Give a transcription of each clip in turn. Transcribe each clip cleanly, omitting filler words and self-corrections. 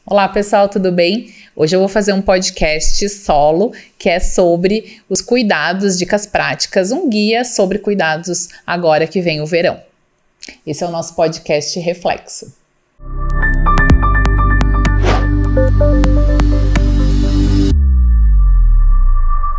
Olá pessoal, tudo bem? Hoje eu vou fazer um podcast solo que é sobre os cuidados, dicas práticas, um guia sobre cuidados agora que vem o verão. Esse é o nosso podcast Reflexo.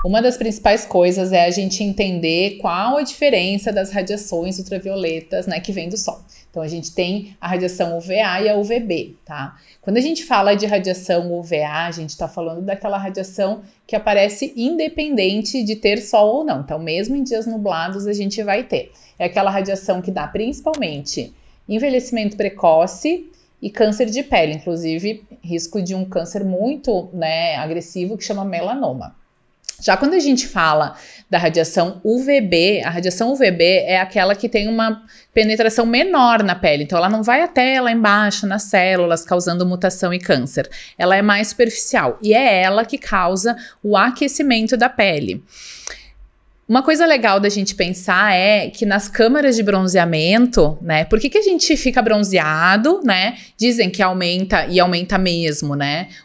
Uma das principais coisas é a gente entender qual a diferença das radiações ultravioletas, que vem do sol. Então, a gente tem a radiação UVA e a UVB, tá? Quando a gente fala de radiação UVA, a gente está falando daquela radiação que aparece independente de ter sol ou não. Então, mesmo em dias nublados, a gente vai ter. É aquela radiação que dá principalmente envelhecimento precoce e câncer de pele, inclusive risco de um câncer muito agressivo que chama melanoma. Já quando a gente fala da radiação UVB, a radiação UVB é aquela que tem uma penetração menor na pele. Então, ela não vai até lá embaixo, nas células, causando mutação e câncer. Ela é mais superficial e é ela que causa o aquecimento da pele. Uma coisa legal da gente pensar é que nas câmaras de bronzeamento, por que a gente fica bronzeado, Dizem que aumenta e aumenta mesmo,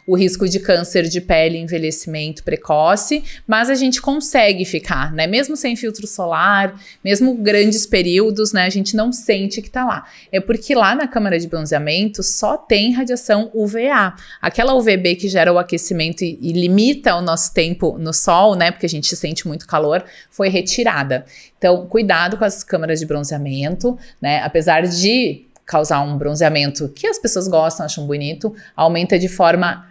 o risco de câncer de pele e envelhecimento precoce, mas a gente consegue ficar, Mesmo sem filtro solar, mesmo grandes períodos, a gente não sente que tá lá. É porque lá na câmara de bronzeamento só tem radiação UVA. Aquela UVB que gera o aquecimento e limita o nosso tempo no sol, porque a gente sente muito calor, foi retirada. Então, cuidado com as câmaras de bronzeamento, apesar de causar um bronzeamento que as pessoas gostam, acham bonito, aumenta de forma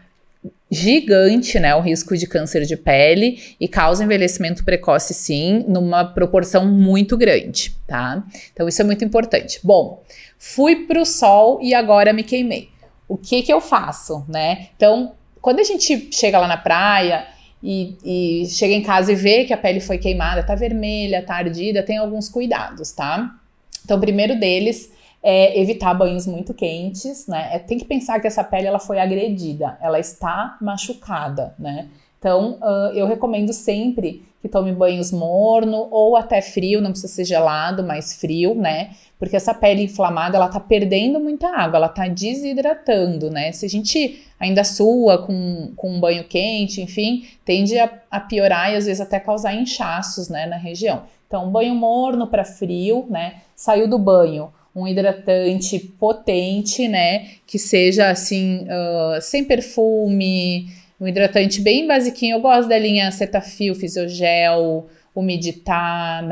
gigante, o risco de câncer de pele e causa envelhecimento precoce, sim, numa proporção muito grande, tá? Então, isso é muito importante. Bom, fui pro sol e agora me queimei. O que eu faço, Então, quando a gente chega lá na praia e chega em casa e vê que a pele foi queimada, tá vermelha, tá ardida, tem alguns cuidados, tá? Então, o primeiro deles é evitar banhos muito quentes, Tem que pensar que essa pele ela foi agredida, ela está machucada, Então, eu recomendo sempre que tome banhos morno ou até frio, não precisa ser gelado, mas frio, Porque essa pele inflamada, ela tá perdendo muita água, ela tá desidratando, Se a gente ainda sua com um banho quente, enfim, tende a piorar e às vezes até causar inchaços, na região. Então, banho morno para frio, Saiu do banho, um hidratante potente, Que seja assim, sem perfume, um hidratante bem basiquinho. Eu gosto da linha Cetaphil, Fisiogel, Umiditá,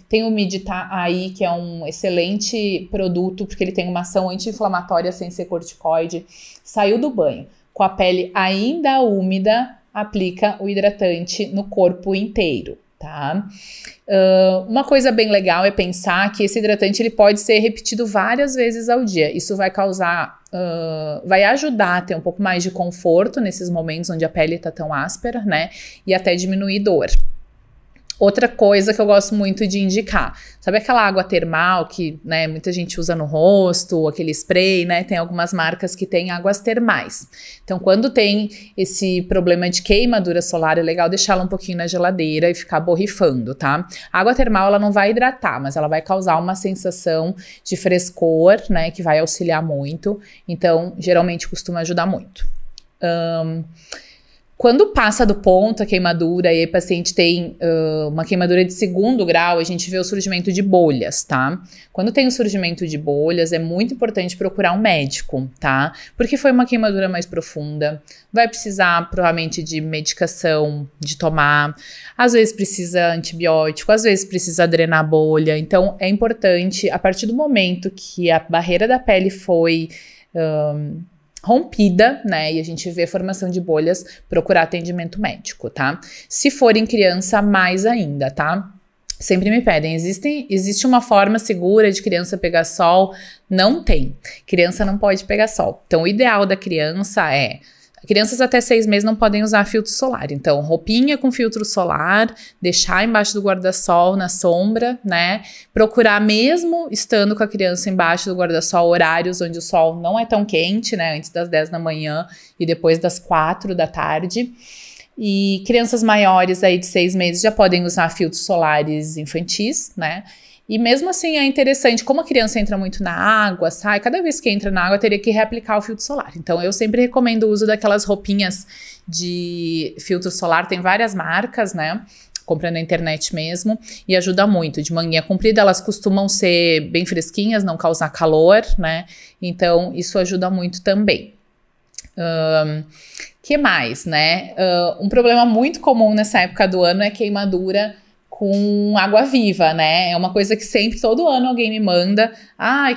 Tem o Umiditá aí, que é um excelente produto, porque ele tem uma ação anti-inflamatória sem ser corticoide. Saiu do banho, com a pele ainda úmida, aplica o hidratante no corpo inteiro, tá? Uma coisa bem legal é pensar que esse hidratante ele pode ser repetido várias vezes ao dia. Isso vai causar, vai ajudar a ter um pouco mais de conforto nesses momentos onde a pele está tão áspera, E até diminuir dor. Outra coisa que eu gosto muito de indicar, sabe aquela água termal que, muita gente usa no rosto, aquele spray, Tem algumas marcas que têm águas termais. Então, quando tem esse problema de queimadura solar, é legal deixá-la um pouquinho na geladeira e ficar borrifando, tá? A água termal, ela não vai hidratar, mas ela vai causar uma sensação de frescor, que vai auxiliar muito. Então, geralmente costuma ajudar muito. Quando passa do ponto a queimadura e o paciente tem uma queimadura de 2º grau, a gente vê o surgimento de bolhas, tá? Quando tem o surgimento de bolhas, é muito importante procurar um médico, tá? Porque foi uma queimadura mais profunda, vai precisar provavelmente de medicação, de tomar, às vezes precisa antibiótico, às vezes precisa drenar a bolha. Então, é importante, a partir do momento que a barreira da pele foi rompida, e a gente vê formação de bolhas, procurar atendimento médico, tá? Se for em criança, mais ainda, tá? Sempre me pedem, existe uma forma segura de criança pegar sol? Não tem. Criança não pode pegar sol. Então, o ideal da criança é... Crianças até 6 meses não podem usar filtro solar, então roupinha com filtro solar, deixar embaixo do guarda-sol na sombra, Procurar mesmo estando com a criança embaixo do guarda-sol horários onde o sol não é tão quente, Antes das 10 da manhã e depois das 4 da tarde. E crianças maiores aí de 6 meses já podem usar filtros solares infantis, E mesmo assim é interessante, como a criança entra muito na água, sai, cada vez que entra na água teria que reaplicar o filtro solar. Então eu sempre recomendo o uso daquelas roupinhas de filtro solar, tem várias marcas, né? Compra na internet mesmo, e ajuda muito. De manguinha comprida, elas costumam ser bem fresquinhas, não causar calor, né? Então isso ajuda muito também. Que mais, né? Um problema muito comum nessa época do ano é queimadura com água-viva, né? É uma coisa que sempre, todo ano, alguém me manda.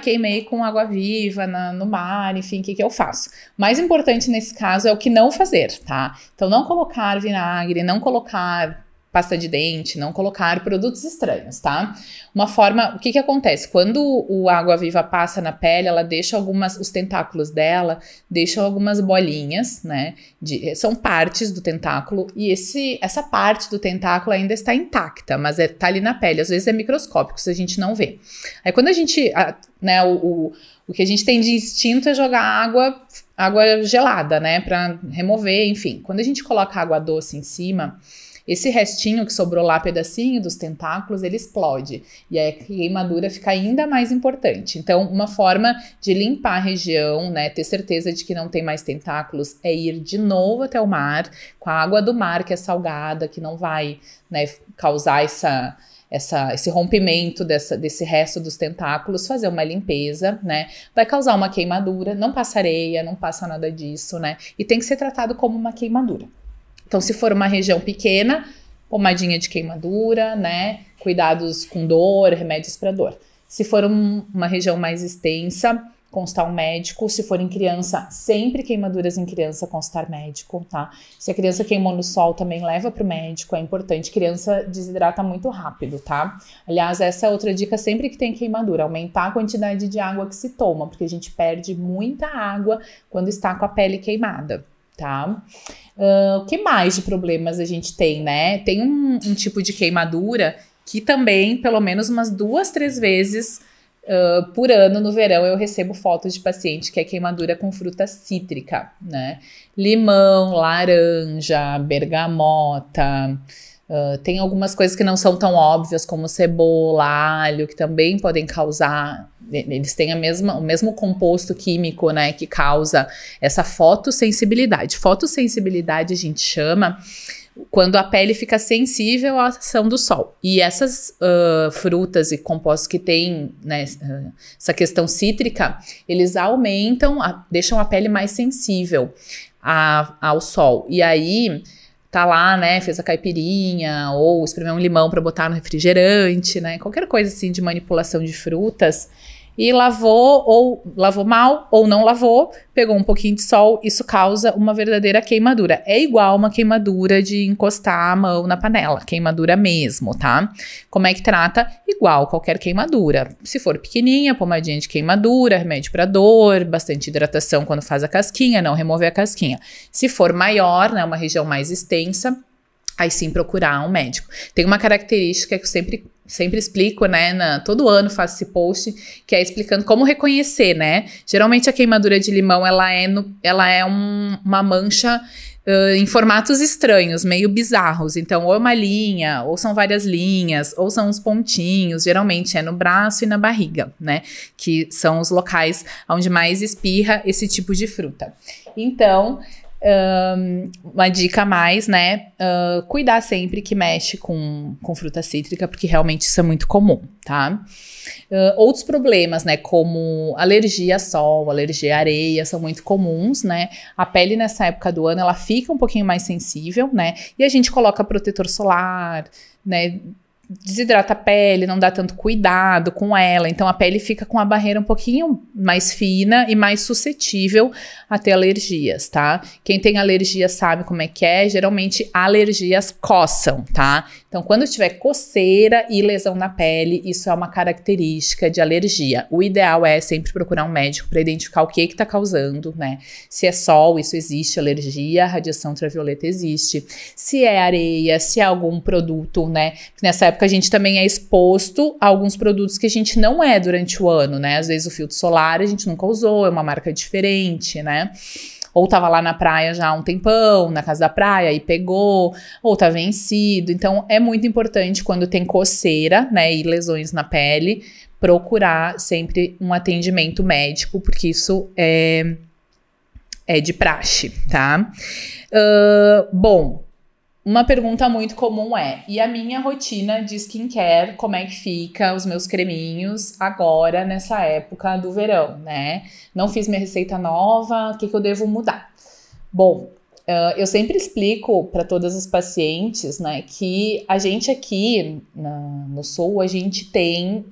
Queimei com água-viva no mar, enfim, o que eu faço? O mais importante nesse caso é o que não fazer, tá? Então, não colocar vinagre, não colocar pasta de dente, não colocar produtos estranhos, tá? Uma forma, o que acontece? Quando o água-viva passa na pele, ela deixa os tentáculos dela deixam algumas bolinhas, né? São partes do tentáculo, e essa parte do tentáculo ainda está intacta, mas tá ali na pele, às vezes é microscópico, se a gente não vê. Aí quando a gente, né, o que a gente tem de instinto é jogar água gelada, né? Pra remover, enfim. Quando a gente coloca água doce em cima, esse restinho que sobrou lá, pedacinho dos tentáculos, ele explode. E aí a queimadura fica ainda mais importante. Então, uma forma de limpar a região, né, ter certeza de que não tem mais tentáculos, é ir de novo até o mar, com a água do mar, que é salgada, que não vai, né, causar esse rompimento desse resto dos tentáculos, fazer uma limpeza, né? Vai causar uma queimadura, não passa areia, não passa nada disso, né? E tem que ser tratado como uma queimadura. Então, se for uma região pequena, pomadinha de queimadura, né? Cuidados com dor, remédios para dor. Se for uma região mais extensa, constar um médico. Se for em criança, sempre queimaduras em criança, constar médico, tá? Se a criança queimou no sol, também leva pro médico, é importante. Criança desidrata muito rápido, tá? Aliás, essa é outra dica sempre que tem queimadura, aumentar a quantidade de água que se toma, porque a gente perde muita água quando está com a pele queimada, tá? O que mais de problemas a gente tem, né? Tem um tipo de queimadura que também, pelo menos umas 2, 3 vezes por ano no verão eu recebo fotos de paciente que é queimadura com fruta cítrica, né? Limão, laranja, bergamota. Tem algumas coisas que não são tão óbvias, como cebola, alho, que também podem causar. Eles têm o mesmo composto químico, né, que causa essa fotossensibilidade. Fotossensibilidade a gente chama quando a pele fica sensível à ação do sol. E essas frutas e compostos que têm, né, essa questão cítrica, eles aumentam, deixam a pele mais sensível ao sol. E aí tá lá, né, fez a caipirinha ou espremeu um limão para botar no refrigerante, né, qualquer coisa assim de manipulação de frutas, e lavou mal ou não lavou, pegou um pouquinho de sol, isso causa uma verdadeira queimadura. É igual uma queimadura de encostar a mão na panela, queimadura mesmo, tá? Como é que trata? Igual qualquer queimadura. Se for pequenininha, pomadinha de queimadura, remédio para dor, bastante hidratação quando faz a casquinha, não remover a casquinha. Se for maior, né, uma região mais extensa, aí sim procurar um médico. Tem uma característica que eu sempre explico, né, todo ano faço esse post, que é explicando como reconhecer, né? Geralmente a queimadura de limão, ela é uma mancha em formatos estranhos, meio bizarros. Então, ou é uma linha, ou são várias linhas, ou são os pontinhos. Geralmente é no braço e na barriga, né? Que são os locais onde mais espirra esse tipo de fruta. Então, uma dica a mais, né? Cuidar sempre que mexe com fruta cítrica, porque realmente isso é muito comum, tá? Outros problemas, né? Como alergia a sol, alergia à areia, são muito comuns, né? A pele nessa época do ano, ela fica um pouquinho mais sensível, né? E a gente coloca protetor solar, né? Desidrata a pele, não dá tanto cuidado com ela, então a pele fica com a barreira um pouquinho mais fina e mais suscetível a ter alergias, tá? Quem tem alergia sabe como é que é, geralmente alergias coçam, tá? Então quando tiver coceira e lesão na pele, isso é uma característica de alergia. O ideal é sempre procurar um médico para identificar o que tá causando, né? Se é sol, isso existe, alergia, radiação ultravioleta existe. Se é areia, se é algum produto, né? Nessa época a gente também é exposto a alguns produtos que a gente não é durante o ano, né? Às vezes o filtro solar a gente nunca usou, é uma marca diferente, né? ou tava lá na praia já há um tempão, na casa da praia, e pegou, ou tá vencido. Então, é muito importante quando tem coceira, né, e lesões na pele, procurar sempre um atendimento médico, porque isso é de praxe, tá? Bom, uma pergunta muito comum e a minha rotina de skincare, como é que fica os meus creminhos agora, nessa época do verão, né? Não fiz minha receita nova, o que eu devo mudar? Bom, eu sempre explico para todas as pacientes, né, que a gente aqui no sul, a gente tem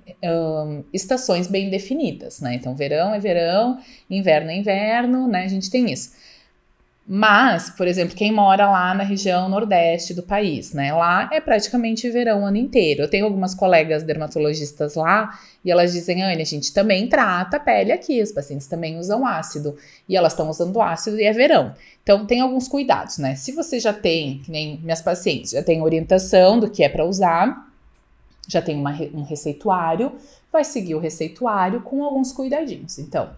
estações bem definidas, né? Então, verão é verão, inverno é inverno, né? A gente tem isso. Mas, por exemplo, quem mora lá na região nordeste do país, né? Lá é praticamente verão o ano inteiro. Eu tenho algumas colegas dermatologistas lá e elas dizem, Anne, a gente também trata a pele aqui, os pacientes também usam ácido. E elas estão usando ácido e é verão. Então, tem alguns cuidados, né? Se você já tem, que nem minhas pacientes, já tem orientação do que é para usar, já tem um receituário, vai seguir o receituário com alguns cuidadinhos. Então,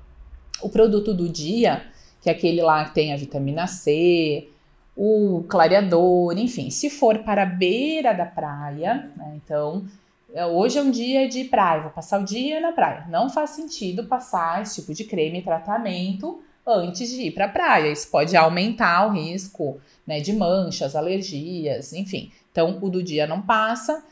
o produto do dia, que é aquele lá que tem a vitamina C, o clareador, enfim. Se for para a beira da praia, né, então, hoje é um dia de praia, vou passar o dia na praia. Não faz sentido passar esse tipo de creme e tratamento antes de ir para a praia. Isso pode aumentar o risco, né, de manchas, alergias, enfim. Então, o do dia não passa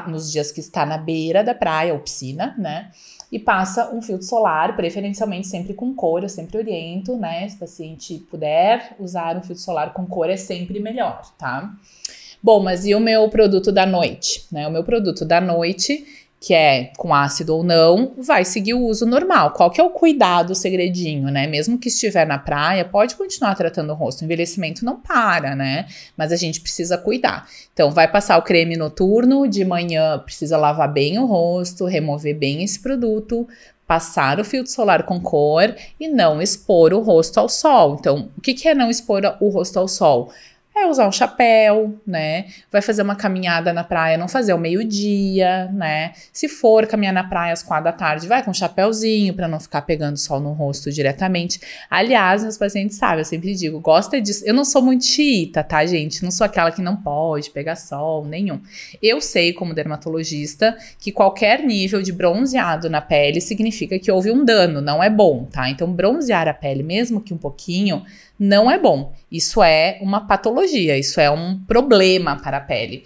nos dias que está na beira da praia ou piscina, né? E passa um filtro solar, preferencialmente sempre com cor, eu sempre oriento, né? Se o paciente puder usar um filtro solar com cor é sempre melhor, tá? Bom, mas e o meu produto da noite, né? O meu produto da noite, que é com ácido ou não, vai seguir o uso normal. Qual que é o cuidado, o segredinho, né? Mesmo que estiver na praia, pode continuar tratando o rosto. O envelhecimento não para, né? Mas a gente precisa cuidar. Então, vai passar o creme noturno, de manhã precisa lavar bem o rosto, remover bem esse produto, passar o filtro solar com cor e não expor o rosto ao sol. Então, o que é não expor o rosto ao sol? É usar um chapéu, né? Vai fazer uma caminhada na praia, não fazer ao meio-dia, né? Se for caminhar na praia às 4 da tarde, vai com um chapéuzinho para não ficar pegando sol no rosto diretamente. Aliás, meus pacientes sabem, eu sempre digo, gosta disso. Eu não sou muito xiita, tá, gente? Não sou aquela que não pode pegar sol, nenhum. Eu sei, como dermatologista, que qualquer nível de bronzeado na pele significa que houve um dano, não é bom, tá? Então, bronzear a pele, mesmo que um pouquinho, não é bom. Isso é uma patologia, isso é um problema para a pele.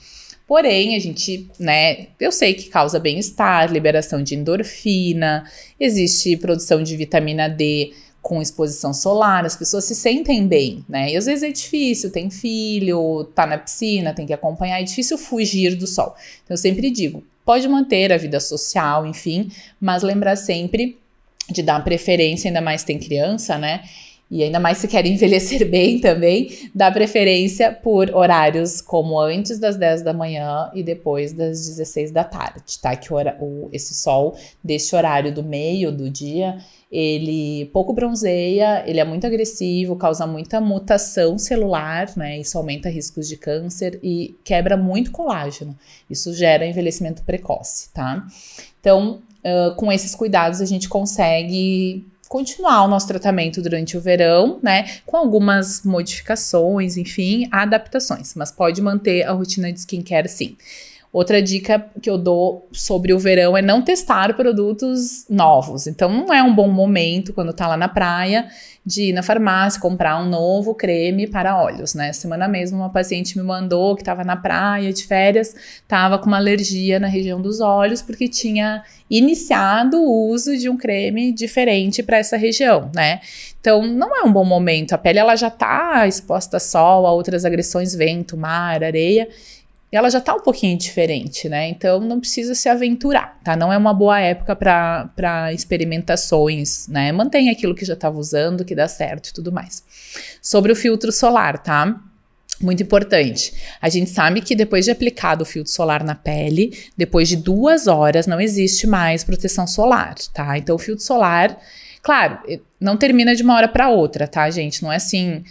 Porém, a gente, né, eu sei que causa bem-estar, liberação de endorfina, existe produção de vitamina D com exposição solar, as pessoas se sentem bem, né? E às vezes é difícil, tem filho, tá na piscina, tem que acompanhar, é difícil fugir do sol. Então, eu sempre digo, pode manter a vida social, enfim, mas lembrar sempre de dar preferência, ainda mais tem criança, né? E ainda mais se quer envelhecer bem também, dá preferência por horários como antes das 10 da manhã e depois das 16 da tarde, tá? Que esse sol desse horário do meio do dia, ele pouco bronzeia, ele é muito agressivo, causa muita mutação celular, né? Isso aumenta riscos de câncer e quebra muito colágeno. Isso gera envelhecimento precoce, tá? Então, com esses cuidados a gente consegue continuar o nosso tratamento durante o verão, né, com algumas modificações, enfim, adaptações, mas pode manter a rotina de skincare sim. Outra dica que eu dou sobre o verão é não testar produtos novos. Então, não é um bom momento, quando tá lá na praia, de ir na farmácia comprar um novo creme para olhos, né? Semana mesmo, uma paciente me mandou que estava na praia de férias, estava com uma alergia na região dos olhos, porque tinha iniciado o uso de um creme diferente para essa região, né? Então, não é um bom momento. A pele, ela já tá exposta a sol, a outras agressões, vento, mar, areia, ela já tá um pouquinho diferente, né? Então, não precisa se aventurar, tá? Não é uma boa época para experimentações, né? Mantenha aquilo que já estava usando, que dá certo e tudo mais. Sobre o filtro solar, tá? Muito importante. A gente sabe que depois de aplicado o filtro solar na pele, depois de 2 horas, não existe mais proteção solar, tá? Então, o filtro solar, claro, não termina de uma hora para outra, tá, gente? Não é assim...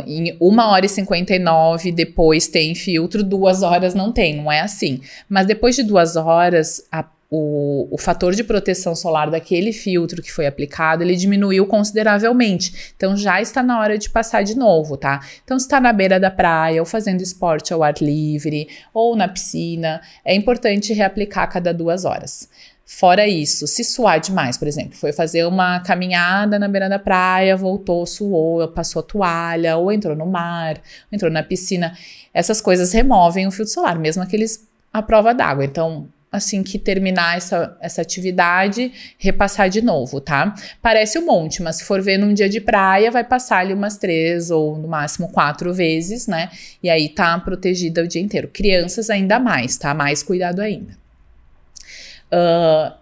em 1h59 depois tem filtro, 2 horas não tem, não é assim. Mas depois de 2 horas, o fator de proteção solar daquele filtro que foi aplicado, ele diminuiu consideravelmente. Então, já está na hora de passar de novo, tá? Então, se está na beira da praia, ou fazendo esporte ao ar livre, ou na piscina, é importante reaplicar a cada 2 horas. Fora isso, se suar demais, por exemplo, foi fazer uma caminhada na beira da praia, voltou, suou, passou a toalha, ou entrou no mar, ou entrou na piscina, essas coisas removem o filtro solar, mesmo aqueles à prova d'água. Então, assim que terminar essa atividade, repassar de novo, tá? Parece um monte, mas se for ver num dia de praia, vai passar ali umas 3 ou no máximo 4 vezes, né? E aí tá protegida o dia inteiro. Crianças ainda mais, tá? Mais cuidado ainda.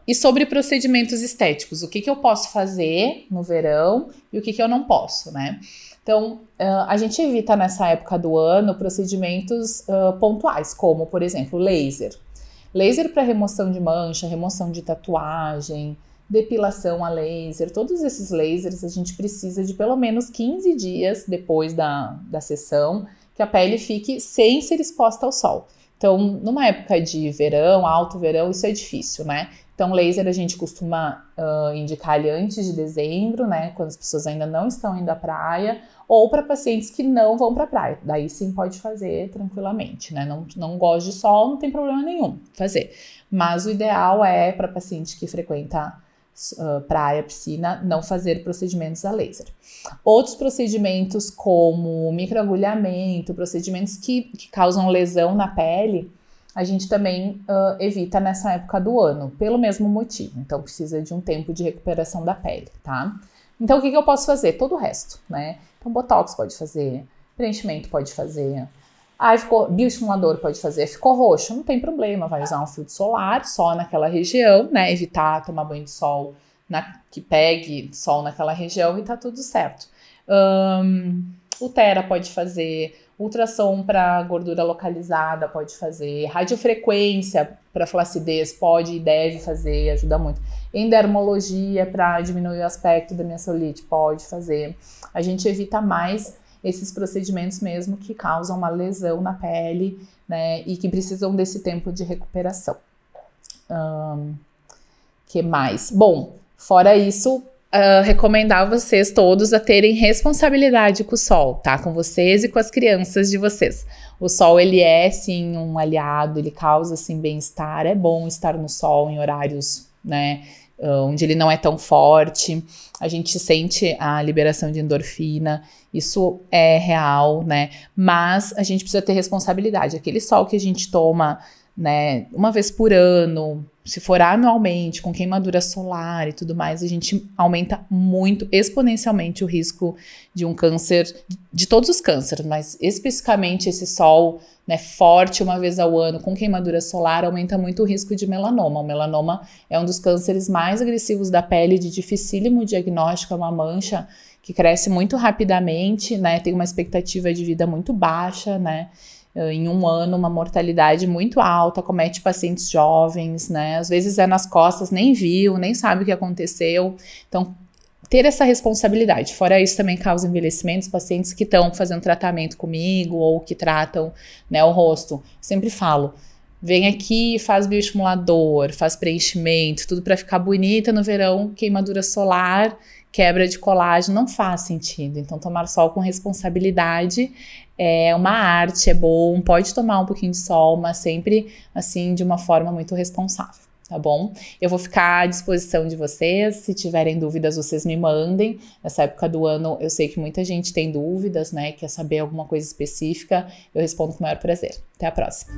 E sobre procedimentos estéticos, o que eu posso fazer no verão e o que eu não posso, né? Então, a gente evita nessa época do ano procedimentos pontuais, como, por exemplo, laser. Laser para remoção de mancha, remoção de tatuagem, depilação a laser, todos esses lasers a gente precisa de pelo menos 15 dias depois da sessão que a pele fique sem ser exposta ao sol. Então, numa época de verão, alto verão, isso é difícil, né? Então, laser a gente costuma indicar ali antes de dezembro, né? Quando as pessoas ainda não estão indo à praia, ou para pacientes que não vão para a praia. Daí sim pode fazer tranquilamente, né? Não gosta de sol, não tem problema nenhum fazer. Mas o ideal é para paciente que frequenta praia, piscina, não fazer procedimentos a laser. Outros procedimentos como microagulhamento, procedimentos que causam lesão na pele, a gente também evita nessa época do ano, pelo mesmo motivo. Então, precisa de um tempo de recuperação da pele, tá? Então, o que eu posso fazer? Todo o resto, né? Então, botox pode fazer, preenchimento pode fazer, bioestimulador pode fazer, ficou roxo, não tem problema, vai usar um filtro solar só naquela região, né? Evitar tomar banho de sol que pegue sol naquela região e tá tudo certo. Ultera pode fazer, ultrassom para gordura localizada pode fazer, radiofrequência para flacidez pode e deve fazer, ajuda muito. Endermologia para diminuir o aspecto da minha celulite pode fazer. A gente evita mais esses procedimentos mesmo que causam uma lesão na pele, né, e que precisam desse tempo de recuperação. Que mais? Bom, fora isso, recomendar vocês todos a terem responsabilidade com o sol, tá? Com vocês e com as crianças de vocês. O sol, ele é, sim, um aliado, ele causa, sim, bem-estar. É bom estar no sol em horários, né, onde ele não é tão forte. A gente sente a liberação de endorfina, isso é real, né? Mas a gente precisa ter responsabilidade. Aquele sol que a gente toma, né, uma vez por ano, se for anualmente, com queimadura solar e tudo mais, a gente aumenta muito, exponencialmente, o risco de um câncer, de todos os cânceres, mas especificamente esse sol, né, forte uma vez ao ano, com queimadura solar, aumenta muito o risco de melanoma. O melanoma é um dos cânceres mais agressivos da pele, de dificílimo diagnóstico, é uma mancha que cresce muito rapidamente, né, tem uma expectativa de vida muito baixa, né, em um ano, uma mortalidade muito alta, comete pacientes jovens, né? Às vezes é nas costas, nem viu, nem sabe o que aconteceu. Então, ter essa responsabilidade. Fora isso, também causa envelhecimento. Os pacientes que estão fazendo tratamento comigo ou que tratam, né, o rosto, sempre falo, vem aqui, faz bioestimulador, faz preenchimento, tudo para ficar bonita no verão, queimadura solar, quebra de colágeno, não faz sentido. Então, tomar sol com responsabilidade é uma arte, é bom, pode tomar um pouquinho de sol, mas sempre, assim, de uma forma muito responsável, tá bom? Eu vou ficar à disposição de vocês, se tiverem dúvidas, vocês me mandem. Nessa época do ano, eu sei que muita gente tem dúvidas, né, quer saber alguma coisa específica, eu respondo com o maior prazer. Até a próxima!